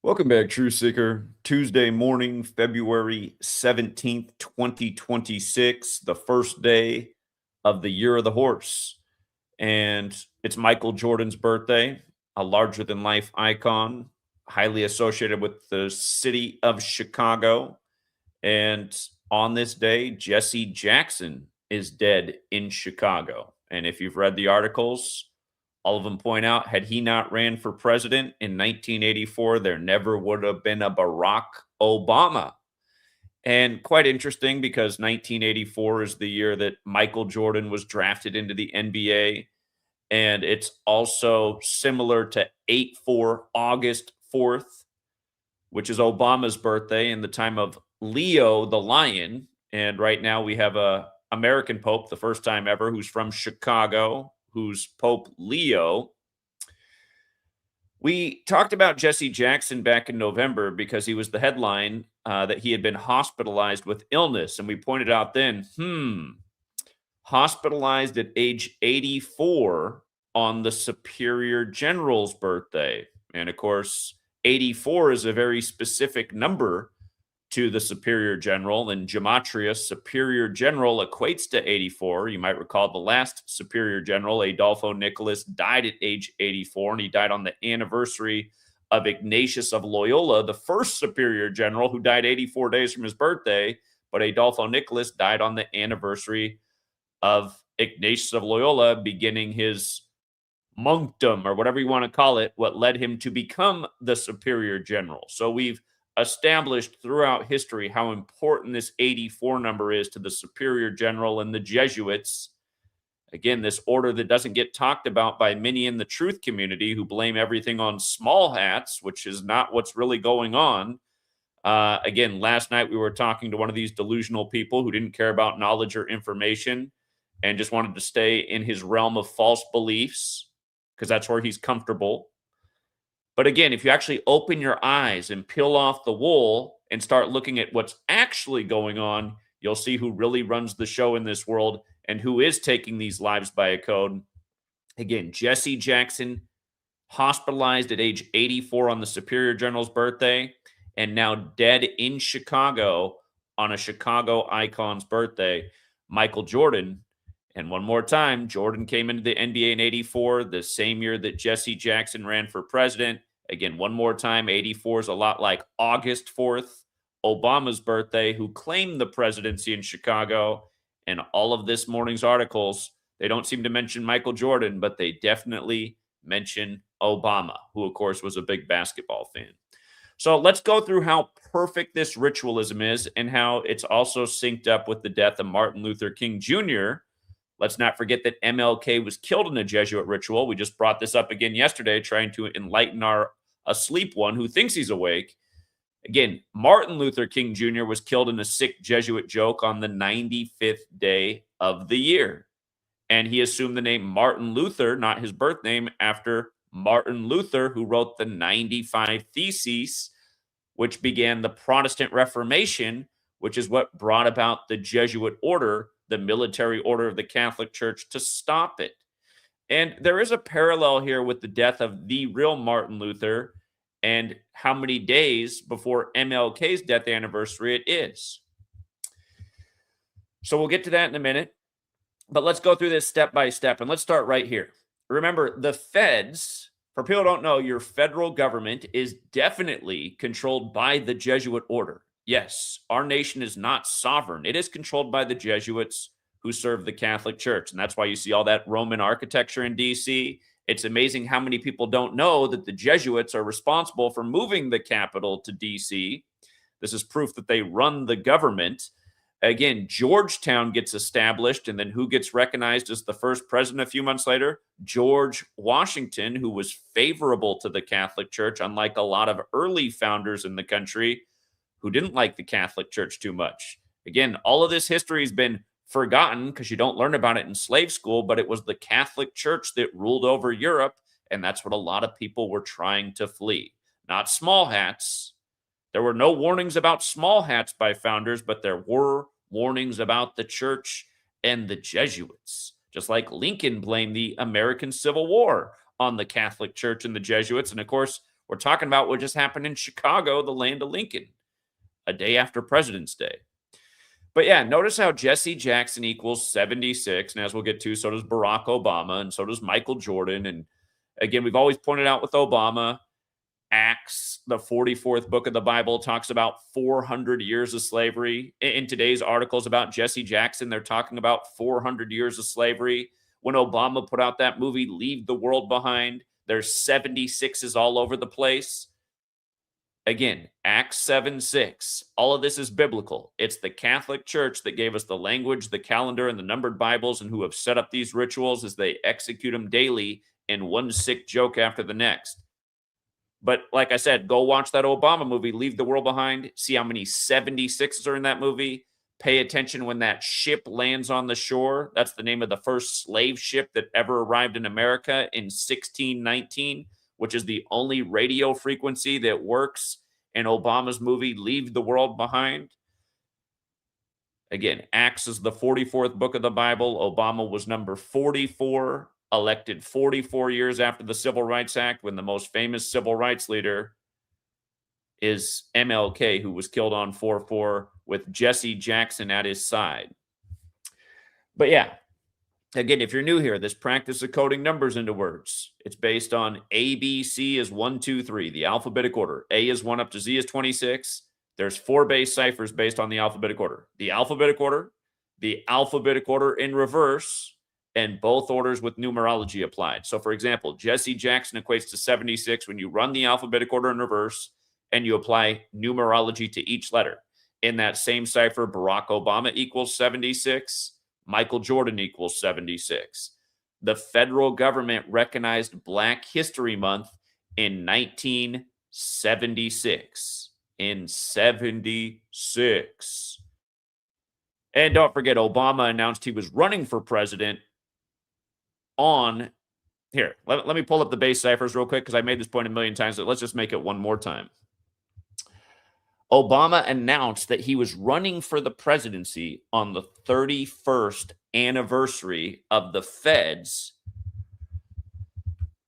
Welcome back, True Seeker. Tuesday morning, February 17th, 2026, the first day of the Year of the Horse. And it's Michael Jordan's birthday, a larger than life icon, highly associated with the city of Chicago. And on this day, Jesse Jackson is dead in Chicago. And if you've read the articles, all of them point out, had he not ran for president in 1984, there never would have been a Barack Obama. And quite interesting because 1984 is the year that Michael Jordan was drafted into the NBA. And it's also similar to 8/4, August 4th, which is Obama's birthday in the time of Leo the Lion. And right now we have a American Pope, the first time ever, who's from Chicago, who's Pope Leo. We talked about Jesse Jackson back in November because he was the headline that he had been hospitalized with illness. And we pointed out then, hospitalized at age 84 on the Superior General's birthday. And of course, 84 is a very specific number to the Superior General, and Gematria Superior General equates to 84. You might recall the last Superior General, Adolfo Nicholas, died at age 84, and he died on the anniversary of Ignatius of Loyola, the first Superior General, who died 84 days from his birthday. But Adolfo Nicholas died on the anniversary of Ignatius of Loyola beginning his monkdom, or whatever you want to call it, what led him to become the Superior General. So we've established throughout history how important this 84 number is to the Superior General and the Jesuits. Again, this order that doesn't get talked about by many in the truth community who blame everything on small hats, which is not what's really going on. Again, last night we were talking to one of these delusional people who didn't care about knowledge or information and just wanted to stay in his realm of false beliefs because that's where he's comfortable. But again, if you actually open your eyes and peel off the wool and start looking at what's actually going on, you'll see who really runs the show in this world and who is taking these lives by a code. Again, Jesse Jackson, hospitalized at age 84 on the Superior General's birthday, and now dead in Chicago on a Chicago icon's birthday. Michael Jordan. And one more time, Jordan came into the NBA in 84, the same year that Jesse Jackson ran for president. Again, one more time, 84 is a lot like August 4th, Obama's birthday, who claimed the presidency in Chicago. And all of this morning's articles, they don't seem to mention Michael Jordan, but they definitely mention Obama, who, of course, was a big basketball fan. So let's go through how perfect this ritualism is and how it's also synced up with the death of Martin Luther King Jr., Let's not forget that MLK was killed in a Jesuit ritual. We just brought this up again yesterday, trying to enlighten our asleep one who thinks he's awake. Again, Martin Luther King Jr. was killed in a sick Jesuit joke on the 95th day of the year. And he assumed the name Martin Luther, not his birth name, after Martin Luther, who wrote the 95 Theses, which began the Protestant Reformation, which is what brought about the Jesuit order, the military order of the Catholic Church, to stop it. And there is a parallel here with the death of the real Martin Luther and how many days before MLK's death anniversary it is. So we'll get to that in a minute. But let's go through this step by step. And let's start right here. Remember, the feds, for people who don't know, your federal government is definitely controlled by the Jesuit order. Yes, our nation is not sovereign. It is controlled by the Jesuits who serve the Catholic Church. And that's why you see all that Roman architecture in D.C. It's amazing how many people don't know that the Jesuits are responsible for moving the capital to D.C. This is proof that they run the government. Again, Georgetown gets established, and then who gets recognized as the first president a few months later? George Washington, who was favorable to the Catholic Church, unlike a lot of early founders in the country who didn't like the Catholic Church too much. Again, all of this history has been forgotten because you don't learn about it in slave school, but it was the Catholic Church that ruled over Europe, and that's what a lot of people were trying to flee. Not small hats. There were no warnings about small hats by founders, but there were warnings about the church and the Jesuits. Just like Lincoln blamed the American Civil War on the Catholic Church and the Jesuits. And of course, We're talking about what just happened in Chicago, the land of Lincoln, a day after President's Day. But yeah, notice how Jesse Jackson equals 76. And as we'll get to, so does Barack Obama, and so does Michael Jordan. And again, we've always pointed out with Obama, Acts, the 44th book of the Bible, talks about 400 years of slavery. In today's articles about Jesse Jackson, they're talking about 400 years of slavery. When Obama put out that movie, Leave the World Behind, there's 76s all over the place. Again, Acts 7:6. All of this is biblical. It's the Catholic Church that gave us the language, the calendar, and the numbered Bibles, and who have set up these rituals as they execute them daily in one sick joke after the next. But like I said, go watch that Obama movie, Leave the World Behind. See how many 76s are in that movie. Pay attention when that ship lands on the shore. That's the name of the first slave ship that ever arrived in America in 1619, which is the only radio frequency that works in Obama's movie, Leave the World Behind. Again, Acts is the 44th book of the Bible. Obama was number 44, elected 44 years after the Civil Rights Act, when the most famous civil rights leader is MLK, who was killed on 4/4 with Jesse Jackson at his side. But yeah, again, if you're new here, this practice of coding numbers into words, it's based on A, B, C is 1, 2, 3, the alphabetic order. A is 1 up to Z is 26. There's 4 base ciphers based on the alphabetic order. The alphabetic order in reverse, and both orders with numerology applied. So for example, Jesse Jackson equates to 76 when you run the alphabetic order in reverse and you apply numerology to each letter. In that same cipher, Barack Obama equals 76. Michael Jordan equals 76. The federal government recognized Black History Month in 1976. In 76. And don't forget, Obama announced he was running for president on... Here, let me pull up the base ciphers real quick, because I made this point a million times, but let's just make it one more time. Obama announced that he was running for the presidency on the 31st anniversary of the feds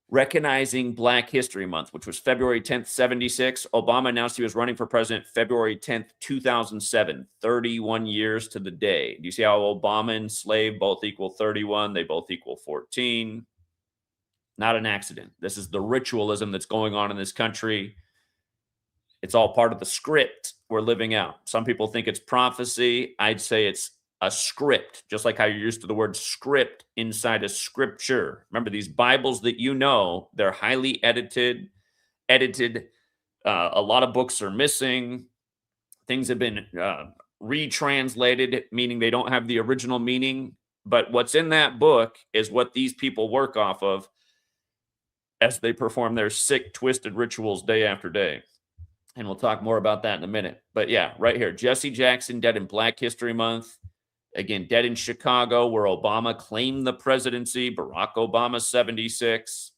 recognizing Black History Month, which was February 10th, 76. Obama announced he was running for president February 10th, 2007, 31 years to the day. Do you see how Obama and slave both equal 31? They both equal 14. Not an accident. This is the ritualism that's going on in this country. It's all part of the script we're living out. Some people think it's prophecy. I'd say it's a script, just like how you're used to the word script inside a scripture. Remember, these Bibles that you know, they're highly edited. A lot of books are missing. Things have been retranslated, meaning they don't have the original meaning. But what's in that book is what these people work off of as they perform their sick, twisted rituals day after day. And we'll talk more about that in a minute. But yeah, right here, Jesse Jackson dead in Black History Month. Again, dead in Chicago, where Obama claimed the presidency. Barack Obama, 76.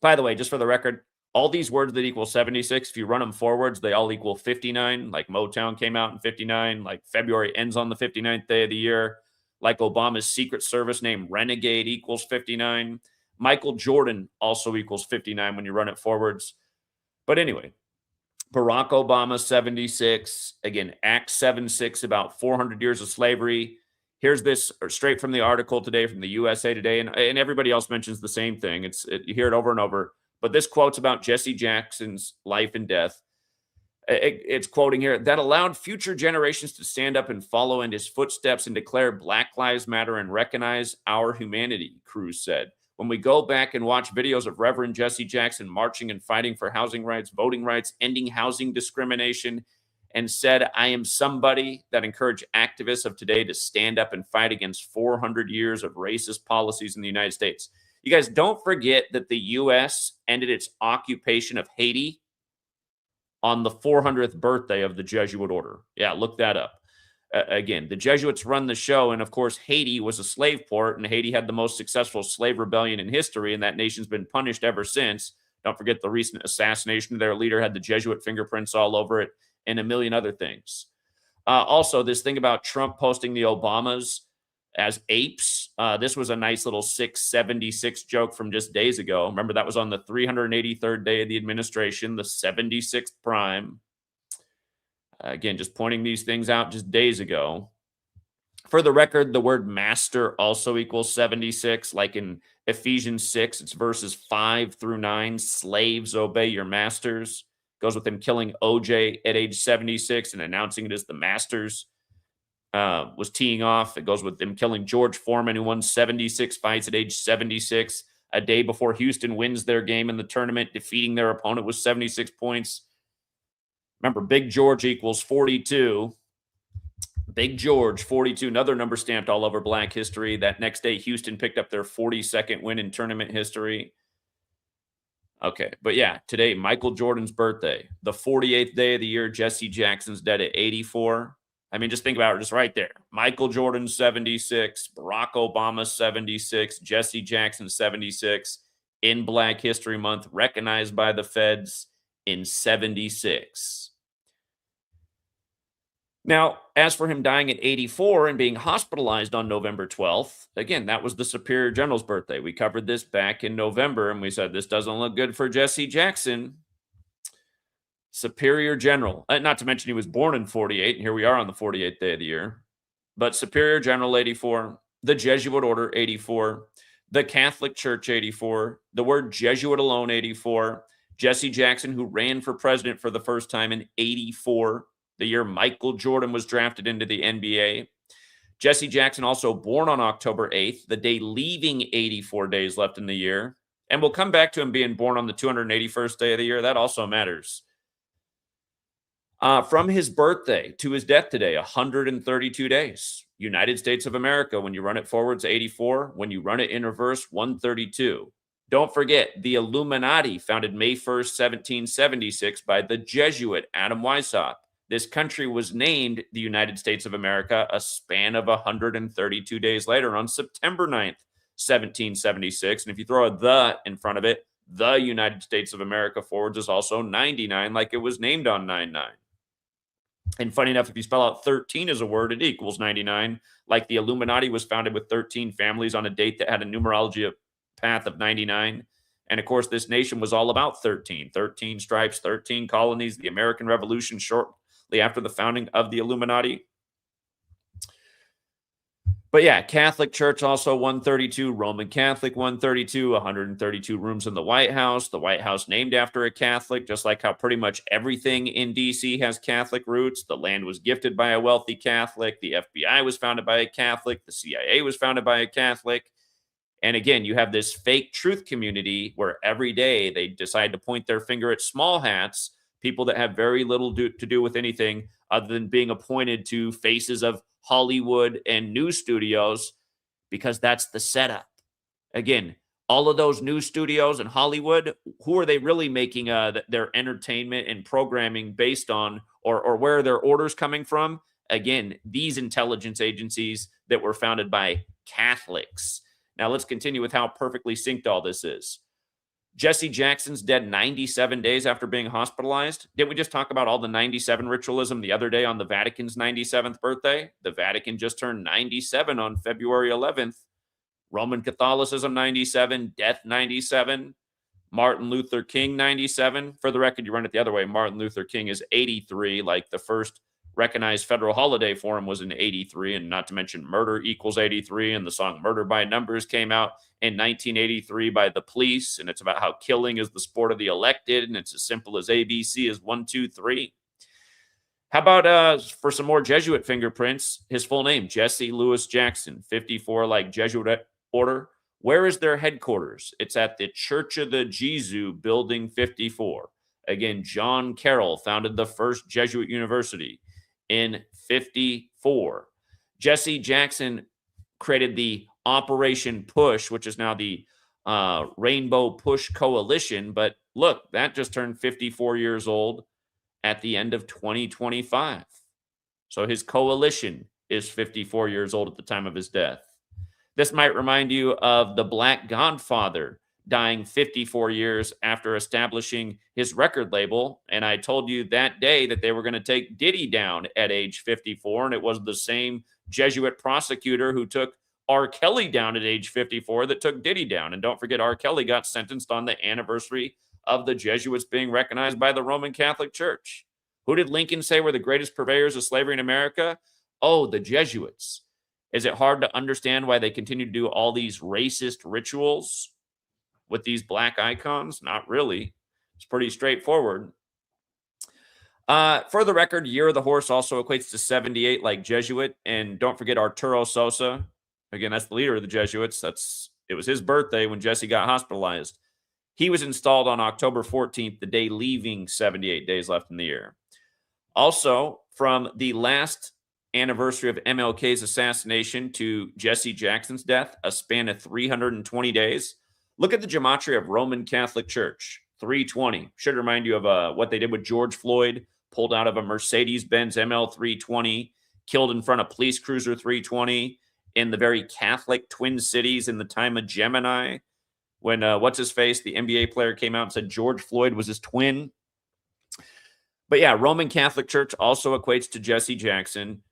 By the way, just for the record, all these words that equal 76, if you run them forwards, they all equal 59. Like Motown came out in 59. Like February ends on the 59th day of the year. Like Obama's Secret Service name, Renegade, equals 59. Michael Jordan also equals 59 when you run it forwards. But anyway, Barack Obama, 76. Again, Act 7:6, about 400 years of slavery. Here's this straight from the article today from the USA Today, and everybody else mentions the same thing. You hear it over and over. But this quote's about Jesse Jackson's life and death. It's quoting here, that allowed future generations to stand up and follow in his footsteps and declare Black Lives Matter and recognize our humanity, Cruz said. When we go back and watch videos of Reverend Jesse Jackson marching and fighting for housing rights, voting rights, ending housing discrimination, and said, I am somebody, that encouraged activists of today to stand up and fight against 400 years of racist policies in the United States. You guys, don't forget that the U.S. ended its occupation of Haiti on the 400th birthday of the Jesuit order. Yeah, look that up. Again, the Jesuits run the show, and of course, Haiti was a slave port, and Haiti had the most successful slave rebellion in history, and that nation's been punished ever since. Don't forget the recent assassination of their leader had the Jesuit fingerprints all over it, and a million other things. Also, this thing about Trump posting the Obamas, as apes. This was a nice little 676 joke from just days ago. Remember, that was on the 383rd day of the administration, the 76th prime. Again, just pointing these things out just days ago. For the record, the word master also equals 76. Like in Ephesians 6, it's verses 5 through 9. Slaves, obey your masters. Goes with him killing OJ at age 76 and announcing it as the masters. Was teeing off. It goes with him killing George Foreman, who won 76 fights at age 76, a day before Houston wins their game in the tournament, defeating their opponent with 76 points. Remember, Big George equals 42. Big George, 42, another number stamped all over Black history. That next day, Houston picked up their 42nd win in tournament history. Okay, but yeah, today, Michael Jordan's birthday, the 48th day of the year. Jesse Jackson's dead at 84. I mean, just think about it, just right there. Michael Jordan, 76. Barack Obama, 76. Jesse Jackson, 76. In Black History Month, recognized by the feds in 76. Now, as for him dying at 84 and being hospitalized on November 12th, again, that was the Superior General's birthday. We covered this back in November, and we said this doesn't look good for Jesse Jackson. Superior General, not to mention he was born in 48, and here we are on the 48th day of the year. But Superior General, 84, the Jesuit Order, 84, the Catholic Church, 84, the word Jesuit alone, 84, Jesse Jackson, who ran for president for the first time in 84, the year Michael Jordan was drafted into the NBA. Jesse Jackson also born on October 8th, the day leaving 84 days left in the year. And we'll come back to him being born on the 281st day of the year. That also matters. From his birthday to his death today, 132 days. United States of America, when you run it forwards, 84. When you run it in reverse, 132. Don't forget, the Illuminati, founded May 1st, 1776 by the Jesuit Adam Weishaupt. This country was named the United States of America a span of 132 days later on September 9th, 1776. And if you throw a "the" in front of it, the United States of America forwards is also 99, like it was named on 9/9. And funny enough, if you spell out 13 as a word, it equals 99. Like the Illuminati was founded with 13 families on a date that had a numerology path of 99. And of course, this nation was all about 13. 13 stripes, 13 colonies, the American Revolution shortly after the founding of the Illuminati. But yeah, Catholic Church also 132, Roman Catholic 132, 132 rooms in the White House named after a Catholic, just like how pretty much everything in D.C. has Catholic roots. The land was gifted by a wealthy Catholic. The FBI was founded by a Catholic. The CIA was founded by a Catholic. And again, you have this fake truth community where every day they decide to point their finger at small hats, people that have very little to do with anything other than being appointed to faces of Hollywood and news studios, because that's the setup. Again, all of those news studios and Hollywood, who are they really making their entertainment and programming based on, or where are their orders coming from? Again, these intelligence agencies that were founded by Catholics. Now let's continue with how perfectly synced all this is. Jesse Jackson's dead 97 days after being hospitalized. Didn't we just talk about all the 97 ritualism the other day on the Vatican's 97th birthday? The Vatican just turned 97 on February 11th. Roman Catholicism, 97. Death, 97. Martin Luther King, 97. For the record, you run it the other way. Martin Luther King is 83, like the first recognized federal holiday for him was in 83, and not to mention Murder Equals 83, and the song Murder by Numbers came out in 1983 by The Police, and it's about how killing is the sport of the elected, and it's as simple as ABC is 1, 2, 3. How about for some more Jesuit fingerprints, his full name, Jesse Louis Jackson, 54, like Jesuit order. Where is their headquarters? It's at the Church of the Jesuit, Building 54. Again, John Carroll founded the first Jesuit university in 54. Jesse Jackson created the Operation Push, which is now the Rainbow Push Coalition. But look, that just turned 54 years old at the end of 2025. So his coalition is 54 years old at the time of his death. This might remind you of the Black Godfather dying 54 years after establishing his record label. And I told you that day that they were going to take Diddy down at age 54. And it was the same Jesuit prosecutor who took R. Kelly down at age 54 that took Diddy down. And don't forget, R. Kelly got sentenced on the anniversary of the Jesuits being recognized by the Roman Catholic Church. Who did Lincoln say were the greatest purveyors of slavery in America? Oh, the Jesuits. Is it hard to understand why they continue to do all these racist rituals with these black icons? Not really. It's pretty straightforward. For the record, Year of the Horse also equates to 78 like Jesuit. And don't forget Arturo Sosa. Again, that's the leader of the Jesuits. It was his birthday when Jesse got hospitalized. He was installed on October 14th, the day leaving 78 days left in the year. Also, from the last anniversary of MLK's assassination to Jesse Jackson's death, a span of 320 days. Look at the gematria of Roman Catholic Church, 320. Should remind you of what they did with George Floyd, pulled out of a Mercedes-Benz ML 320, killed in front of police cruiser 320 in the very Catholic Twin Cities in the time of Gemini, when what's-his-face, the NBA player, came out and said George Floyd was his twin. But yeah, Roman Catholic Church also equates to Jesse Jackson.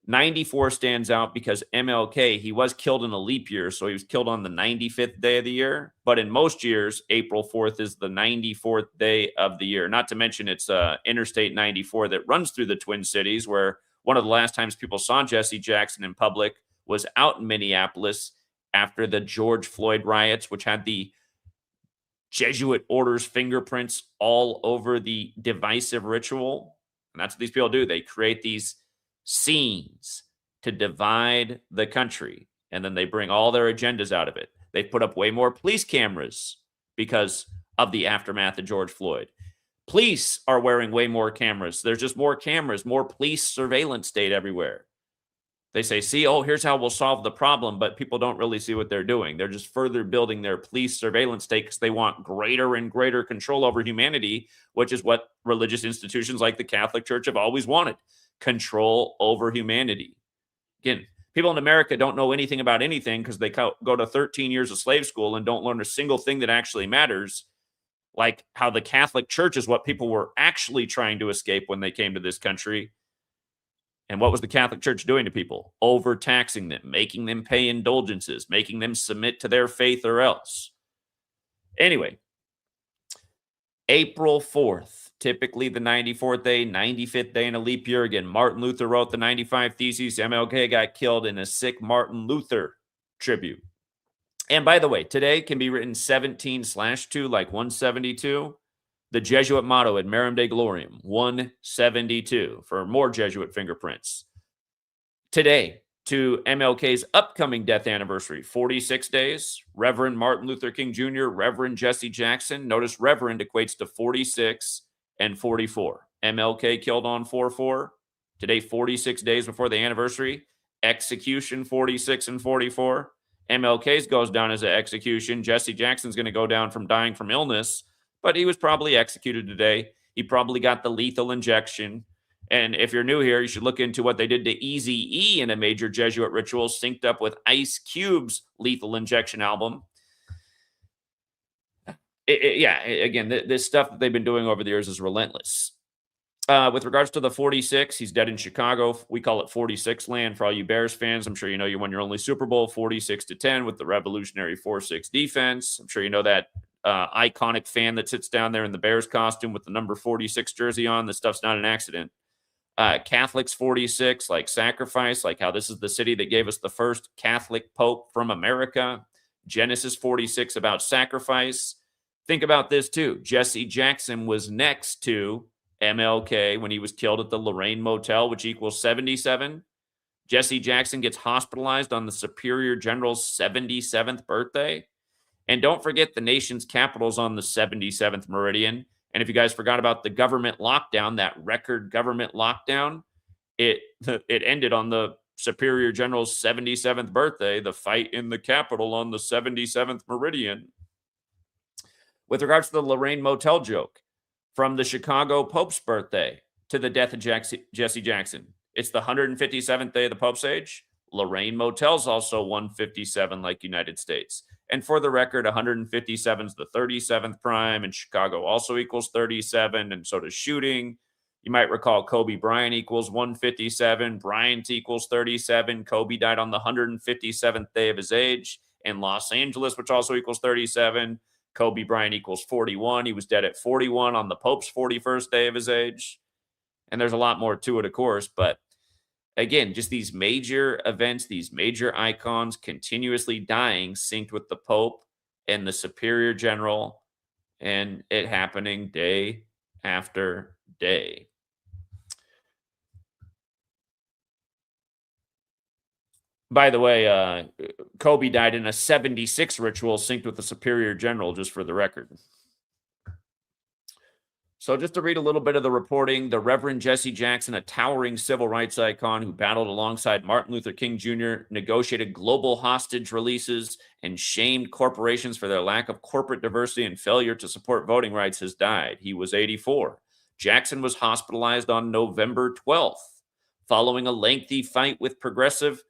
94 stands out because MLK, he was killed in a leap year, so he was killed on the 95th day of the year. But in most years, April 4th is the 94th day of the year. Not to mention it's Interstate 94 that runs through the Twin Cities, where one of the last times people saw Jesse Jackson in public was out in Minneapolis after the George Floyd riots, which had the Jesuit orders fingerprints all over the divisive ritual. And that's what these people do. They create these scenes to divide the country, and then they bring all their agendas out of it. They put up way more police cameras because of the aftermath of George Floyd. Police are wearing way more cameras. There's just more cameras, more police surveillance state everywhere. They say, see, oh, here's how we'll solve the problem, but people don't really see what they're doing. They're just further building their police surveillance state because they want greater and greater control over humanity, which is what religious institutions like the Catholic Church have always wanted. Control over humanity. Again, people in America don't know anything about anything because they go to 13 years of slave school and don't learn a single thing that actually matters, like how the Catholic Church is what people were actually trying to escape when they came to this country. And what was the Catholic Church doing to people? Overtaxing them, making them pay indulgences, making them submit to their faith or else. Anyway, April 4th, typically the 94th day, 95th day in a leap year. Again, Martin Luther wrote the 95 Theses. MLK got killed in a sick Martin Luther tribute. And by the way, today can be written 17/2, like 172. The Jesuit motto, Ad Merum Dei Gloriam, 172, for more Jesuit fingerprints. Today, to MLK's upcoming death anniversary, 46 days, Reverend Martin Luther King Jr., Reverend Jesse Jackson. Notice Reverend equates to 46 and 44. MLK killed on 4/4. Today, 46 days before the anniversary. Execution, 46 and 44. MLK's goes down as an execution. Jesse Jackson's going to go down from dying from illness, but he was probably executed today. He probably got the lethal injection. And if you're new here, you should look into what they did to Eazy-E in a major Jesuit ritual synced up with Ice Cube's Lethal Injection album. Again, this stuff that they've been doing over the years is relentless. With regards to the 46, he's dead in Chicago. We call it 46 land for all you Bears fans. I'm sure you know you won your only Super Bowl 46-10 with the revolutionary 4-6 defense. I'm sure you know that iconic fan that sits down there in the Bears costume with the number 46 jersey on. This stuff's not an accident. Catholics 46, like sacrifice, like how this is the city that gave us the first Catholic Pope from America. Genesis 46 about sacrifice. Think about this too. Jesse Jackson was next to MLK when he was killed at the Lorraine Motel, which equals 77. Jesse Jackson gets hospitalized on the Superior General's 77th birthday. And don't forget the nation's capital's on the 77th meridian. And if you guys forgot about the government lockdown, that record government lockdown, it ended on the Superior General's 77th birthday, the fight in the Capitol on the 77th meridian. With regards to the Lorraine Motel joke, from the Chicago Pope's birthday to the death of Jesse Jackson, it's the 157th day of the Pope's age. Lorraine Motel's also 157 like United States. And for the record, 157 is the 37th prime, and Chicago also equals 37, and so does shooting. You might recall Kobe Bryant equals 157, Bryant equals 37. Kobe died on the 157th day of his age in Los Angeles, which also equals 37. Kobe Bryant equals 41. He was dead at 41 on the Pope's 41st day of his age. And there's a lot more to it, of course. But again, just these major events, these major icons continuously dying, synced with the Pope and the Superior General, and it happening day after day. By the way, Kobe died in a 76 ritual synced with the Superior General, just for the record. So, just to read a little bit of the reporting, the Reverend Jesse Jackson, a towering civil rights icon who battled alongside Martin Luther King Jr., negotiated global hostage releases and shamed corporations for their lack of corporate diversity and failure to support voting rights, has died. He was 84. Jackson was hospitalized on November 12th following a lengthy fight with progressive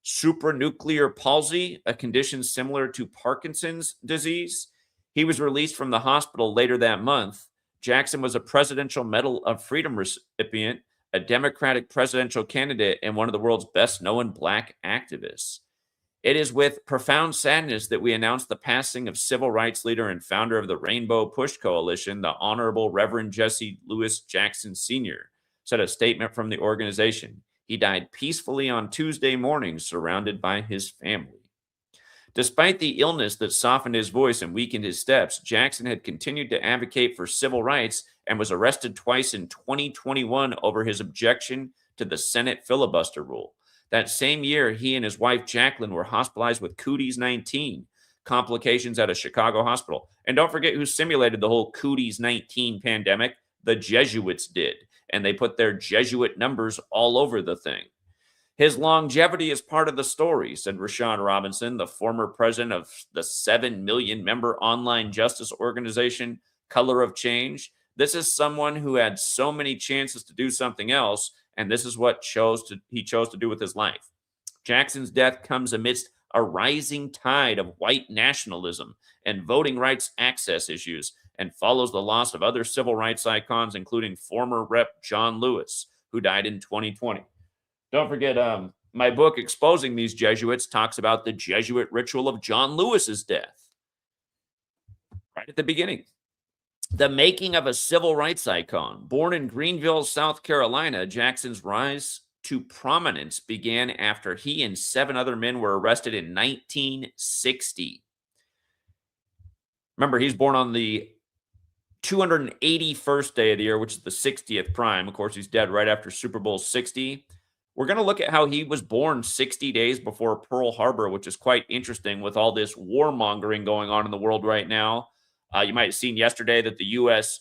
supranuclear palsy, a condition similar to Parkinson's disease. He was released from the hospital later that month. Jackson was a Presidential Medal of Freedom recipient, a Democratic presidential candidate, and one of the world's best known Black activists. It is with profound sadness that we announce the passing of civil rights leader and founder of the Rainbow Push Coalition, the Honorable Reverend Jesse Louis Jackson Sr., said a statement from the organization. He died peacefully on Tuesday morning, surrounded by his family. Despite the illness that softened his voice and weakened his steps, Jackson had continued to advocate for civil rights and was arrested twice in 2021 over his objection to the Senate filibuster rule. That same year, he and his wife Jacqueline were hospitalized with Cooties 19, complications at a Chicago hospital. And don't forget who simulated the whole Cooties 19 pandemic. The Jesuits did, and they put their Jesuit numbers all over the thing. His longevity is part of the story, said Rashawn Robinson, the former president of the 7 million member online justice organization, Color of Change. This is someone who had so many chances to do something else, and this is what he chose to do with his life. Jackson's death comes amidst a rising tide of white nationalism and voting rights access issues, and follows the loss of other civil rights icons, including former Rep. John Lewis, who died in 2020. Don't forget, my book exposing these Jesuits talks about the Jesuit ritual of John Lewis's death right at the beginning. The making of a civil rights icon. Born in Greenville, South Carolina, Jackson's rise to prominence began after he and 7 other men were arrested in 1960. Remember, he's born on the 281st day of the year, which is the 60th prime. Of course, he's dead right after Super Bowl 60. We're going to look at how he was born 60 days before Pearl Harbor, which is quite interesting with all this warmongering going on in the world right now. You might have seen yesterday that the U.S.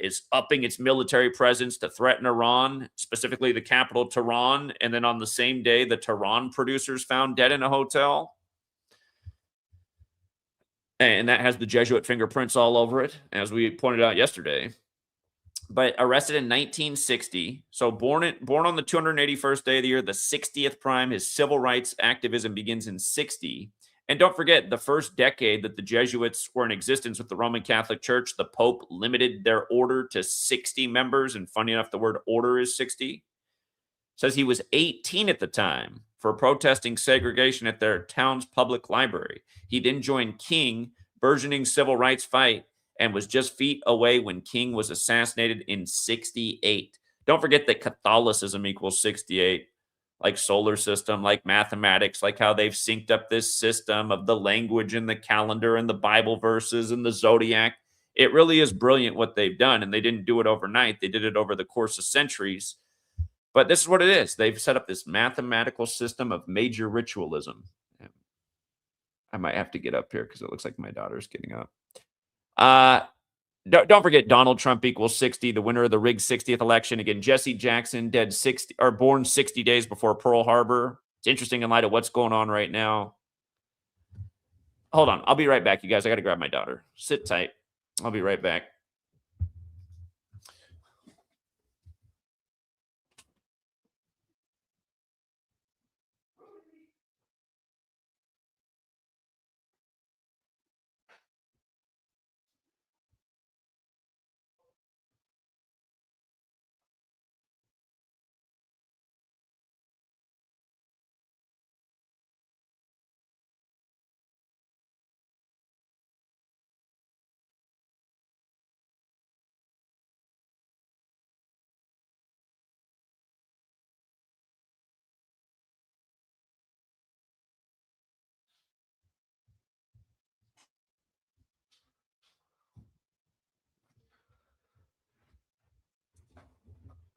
Is upping its military presence to threaten Iran, specifically the capital, Tehran. And then on the same day, the Tehran producers found dead in a hotel. And that has the Jesuit fingerprints all over it, as we pointed out yesterday. But arrested in 1960, so born on the 281st day of the year, the 60th prime. His civil rights activism begins in 60. And don't forget, the first decade that the Jesuits were in existence with the Roman Catholic Church, the Pope limited their order to 60 members. And funny enough, the word order is 60. Says he was 18 at the time for protesting segregation at their town's public library. He then joined King, burgeoning civil rights fight, and was just feet away when King was assassinated in 68. Don't forget that Catholicism equals 68, like solar system, like mathematics, like how they've synced up this system of the language and the calendar and the Bible verses and the zodiac. It really is brilliant what they've done, and they didn't do it overnight. They did it over the course of centuries. But this is what it is. They've set up this mathematical system of major ritualism. I might have to get up here because it looks like my daughter's getting up. Don't forget Donald Trump equals 60, the winner of the rigged 60th election. Again, Jesse Jackson, born 60 days before Pearl Harbor. It's interesting in light of what's going on right now. Hold on. I'll be right back, you guys. I got to grab my daughter. Sit tight. I'll be right back.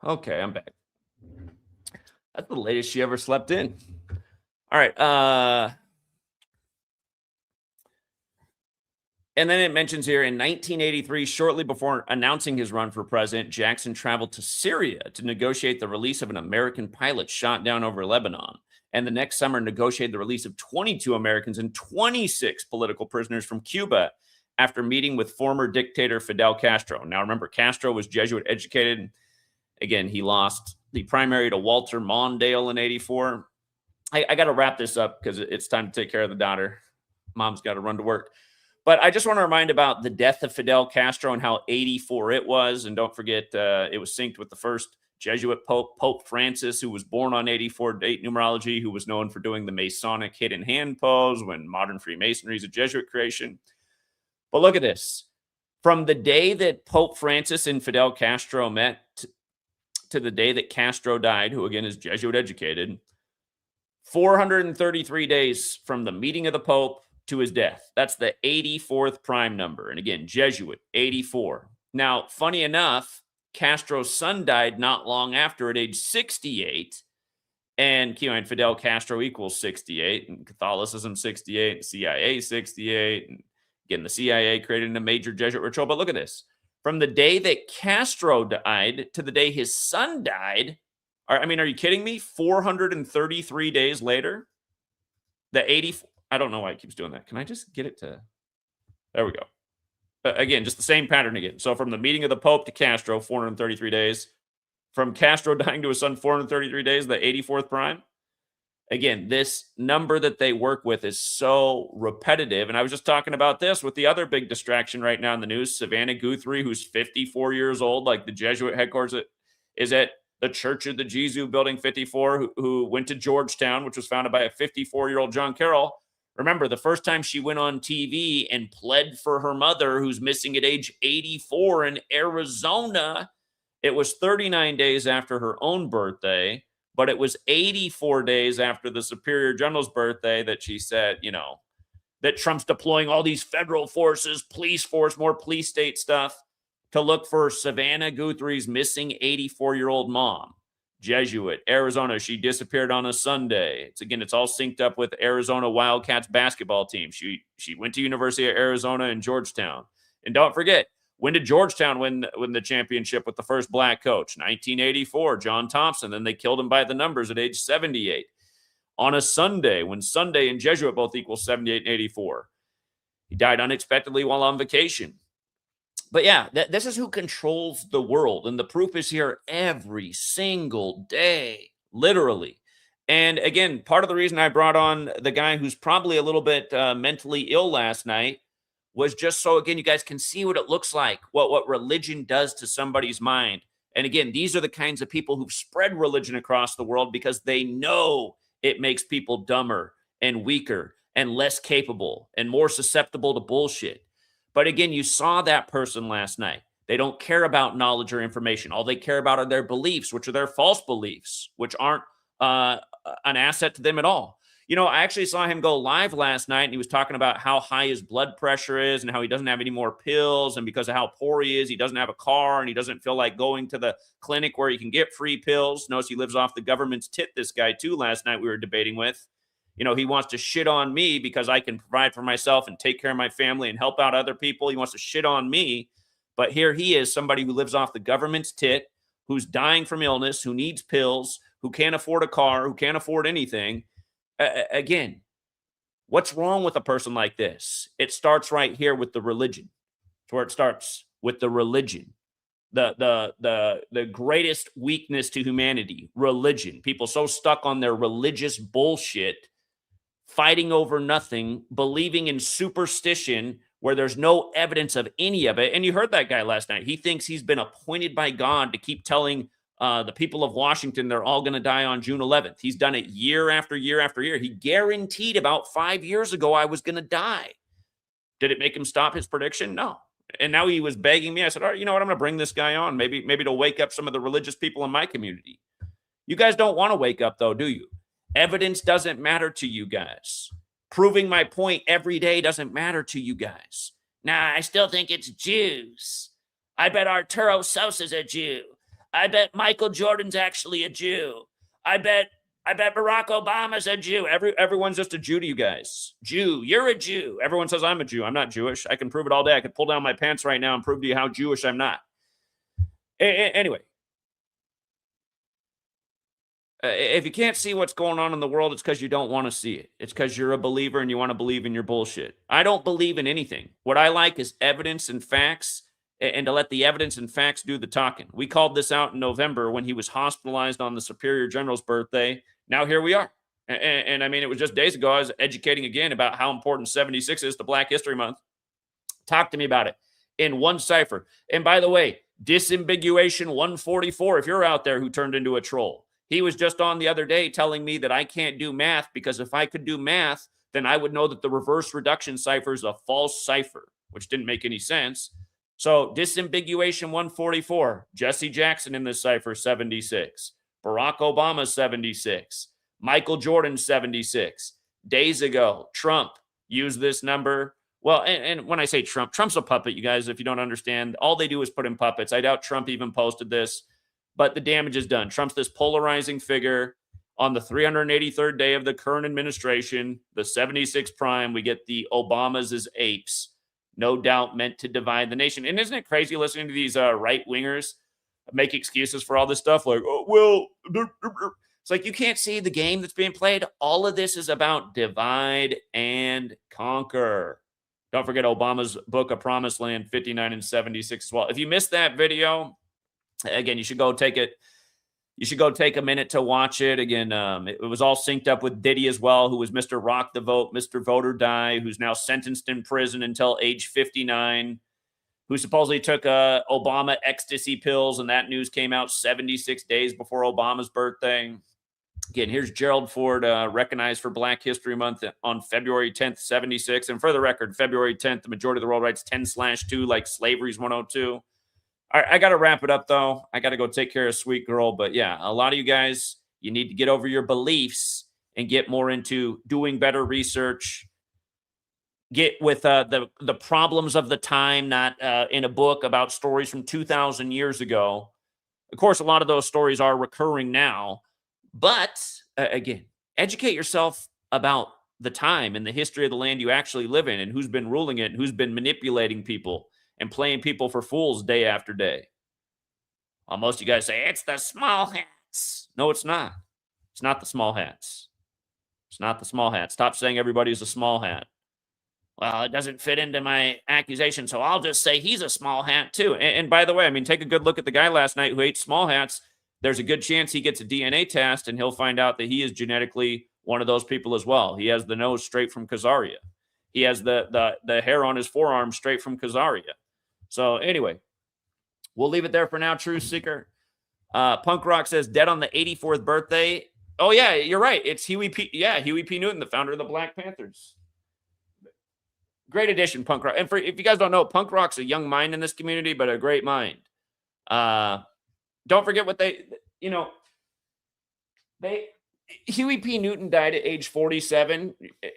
Okay, I'm back. That's the latest she ever slept in. All right. And then it mentions here in 1983, shortly before announcing his run for president, Jackson traveled to Syria to negotiate the release of an American pilot shot down over Lebanon. And the next summer, negotiated the release of 22 Americans and 26 political prisoners from Cuba after meeting with former dictator Fidel Castro. Now, remember, Castro was Jesuit educated. Again, he lost the primary to Walter Mondale in 84. I got to wrap this up because it's time to take care of the daughter. Mom's got to run to work. But I just want to remind about the death of Fidel Castro and how 84 it was. And don't forget, it was synced with the first Jesuit Pope, Pope Francis, who was born on 84 date numerology, who was known for doing the Masonic hidden hand pose when modern Freemasonry is a Jesuit creation. But look at this. From the day that Pope Francis and Fidel Castro met to the day that Castro died, who again is Jesuit educated, 433 days from the meeting of the Pope to his death. That's the 84th prime number. And again, Jesuit, 84. Now, funny enough, Castro's son died not long after at age 68. And Fidel Castro equals 68, and Catholicism 68, and CIA 68. And again, the CIA created a major Jesuit ritual. But look at this. From the day that Castro died to the day his son died, are you kidding me? 433 days later, the 84. I don't know why it keeps doing that. Can I just get it to... There we go. Again, just the same pattern again. So from the meeting of the Pope to Castro, 433 days. From Castro dying to his son, 433 days, the 84th prime. Again, this number that they work with is so repetitive. And I was just talking about this with the other big distraction right now in the news, Savannah Guthrie, who's 54 years old, like the Jesuit headquarters is at the Church of the Jesuit Building 54, who went to Georgetown, which was founded by a 54-year-old John Carroll. Remember, the first time she went on TV and pled for her mother, who's missing at age 84 in Arizona, it was 39 days after her own birthday, but it was 84 days after the Superior General's birthday that she said, that Trump's deploying all these federal forces, police force, more police state stuff to look for Savannah Guthrie's missing 84-year-old mom. Jesuit, Arizona. She disappeared on a Sunday. It's all synced up with Arizona Wildcats basketball team. She went to University of Arizona and Georgetown. And don't forget, when did Georgetown win the championship with the first black coach? 1984, John Thompson. Then they killed him by the numbers at age 78. On a Sunday, when Sunday and Jesuit both equal 78 and 84. He died unexpectedly while on vacation. But yeah, this is who controls the world. And the proof is here every single day, literally. And again, part of the reason I brought on the guy who's probably a little bit mentally ill last night was just so, again, you guys can see what it looks like, what religion does to somebody's mind. And again, these are the kinds of people who've spread religion across the world because they know it makes people dumber and weaker and less capable and more susceptible to bullshit. But again, you saw that person last night. They don't care about knowledge or information. All they care about are their beliefs, which are their false beliefs, which aren't an asset to them at all. I actually saw him go live last night, and he was talking about how high his blood pressure is and how he doesn't have any more pills. And because of how poor he is, he doesn't have a car, and he doesn't feel like going to the clinic where he can get free pills. Notice he lives off the government's tit, this guy, too, last night we were debating with. He wants to shit on me because I can provide for myself and take care of my family and help out other people. He wants to shit on me. But here he is, somebody who lives off the government's tit, who's dying from illness, who needs pills, who can't afford a car, who can't afford anything. Again, what's wrong with a person like this? It starts right here with the religion. It's where it starts, with the religion. The greatest weakness to humanity, religion. People so stuck on their religious bullshit, fighting over nothing, believing in superstition where there's no evidence of any of it. And you heard that guy last night. He thinks he's been appointed by God to keep telling the people of Washington they're all going to die on June 11th. He's done it year after year after year. He guaranteed about 5 years ago I was going to die. Did it make him stop his prediction? No. And now he was begging me. I said, all right, you know what? I'm going to bring this guy on. Maybe to wake up some of the religious people in my community. You guys don't want to wake up, though, do you? Evidence doesn't matter to you guys. Proving my point every day doesn't matter to you guys. Nah, I still think it's Jews. I bet Arturo Sosa's a Jew. I bet Michael Jordan's actually a Jew. I bet Barack Obama's a Jew. Everyone's just a Jew to you guys. Jew, you're a Jew. Everyone says I'm a Jew. I'm not Jewish. I can prove it all day. I could pull down my pants right now and prove to you how Jewish I'm not. Anyway, if you can't see what's going on in the world, it's because you don't want to see it. It's because you're a believer and you want to believe in your bullshit. I don't believe in anything. What I like is evidence and facts, and to let the evidence and facts do the talking. We called this out in November when he was hospitalized on the Superior General's birthday. Now here we are. And I mean, it was just days ago I was educating again about how important 76 is to Black History Month. Talk to me about it in one cipher. And by the way, Disambiguation 144, if you're out there who turned into a troll, he was just on the other day telling me that I can't do math because if I could do math, then I would know that the reverse reduction cipher is a false cipher, which didn't make any sense. So Disambiguation 144, Jesse Jackson in this cipher, 76. Barack Obama, 76. Michael Jordan, 76. Days ago, Trump used this number. Well, and when I say Trump, Trump's a puppet, you guys, if you don't understand. All they do is put in puppets. I doubt Trump even posted this, but the damage is done. Trump's this polarizing figure. On the 383rd day of the current administration, the 76 prime, we get the Obamas as apes. No doubt meant to divide the nation. And isn't it crazy listening to these right-wingers make excuses for all this stuff? Like, oh, well, it's like you can't see the game that's being played. All of this is about divide and conquer. Don't forget Obama's book, A Promised Land, 59 and 76 as well. If you missed that video, again, you should go take it. You should go take a minute to watch it. Again, it was all synced up with Diddy as well, who was Mr. Rock the Vote, Mr. Vote or Die, who's now sentenced in prison until age 59, who supposedly took Obama ecstasy pills, and that news came out 76 days before Obama's birthday. Again, here's Gerald Ford, recognized for Black History Month on February 10th, 76. And for the record, February 10th, the majority of the world writes 10/2, like slavery's 102. All right, I got to wrap it up, though. I got to go take care of Sweet Girl. But yeah, a lot of you guys, you need to get over your beliefs and get more into doing better research. Get with the problems of the time, not in a book about stories from 2,000 years ago. Of course, a lot of those stories are recurring now. But again, educate yourself about the time and the history of the land you actually live in and who's been ruling it and who's been manipulating people and playing people for fools day after day. Well, most of you guys say, it's the small hats. No, it's not. It's not the small hats. It's not the small hats. Stop saying everybody's a small hat. Well, it doesn't fit into my accusation, so I'll just say he's a small hat too. And by the way, I mean, take a good look at the guy last night who ate small hats. There's a good chance he gets a DNA test and he'll find out that he is genetically one of those people as well. He has the nose straight from Khazaria. He has the hair on his forearm straight from Khazaria. So anyway, we'll leave it there for now, True Seeker. Punk Rock says, dead on the 84th birthday. Oh, yeah, you're right. It's Huey P. Yeah, Huey P. Newton, the founder of the Black Panthers. Great addition, Punk Rock. And if you guys don't know, Punk Rock's a young mind in this community, but a great mind. Don't forget what Huey P. Newton died at age 47.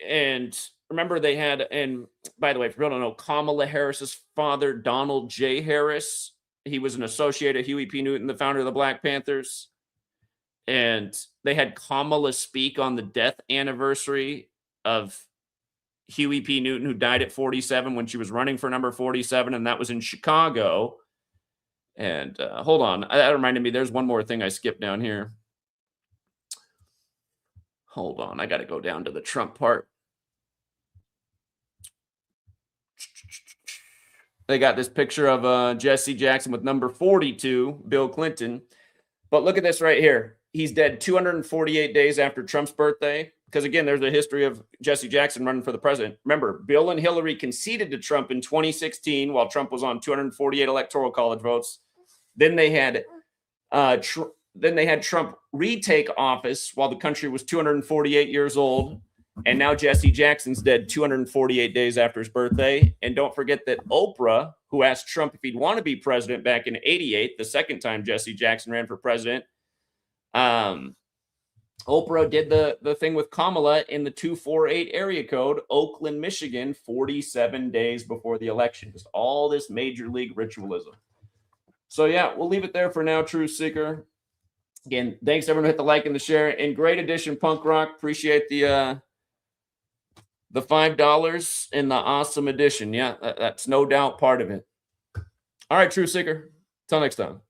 And remember they had, and by the way, if you don't know, Kamala Harris's father, Donald J. Harris, he was an associate of Huey P. Newton, the founder of the Black Panthers. And they had Kamala speak on the death anniversary of Huey P. Newton, who died at 47 when she was running for number 47. And that was in Chicago. And hold on. That reminded me, there's one more thing I skipped down here. Hold on. I got to go down to the Trump part. They got this picture of Jesse Jackson with number 42, Bill Clinton. But look at this right here. He's dead 248 days after Trump's birthday. Because, again, there's a history of Jesse Jackson running for the president. Remember, Bill and Hillary conceded to Trump in 2016 while Trump was on 248 electoral college votes. Then they had Trump retake office while the country was 248 years old. And now Jesse Jackson's dead 248 days after his birthday. And don't forget that Oprah, who asked Trump if he'd want to be president back in 88, the second time Jesse Jackson ran for president, Oprah did the thing with Kamala in the 248 area code, Oakland, Michigan, 47 days before the election. Just all this major league ritualism. So yeah, we'll leave it there for now, True Seeker. Again, thanks everyone who hit the like and the share. And great edition, Punk Rock. Appreciate the $5 in the awesome edition. Yeah, that's no doubt part of it. All right, True Seeker. Till next time.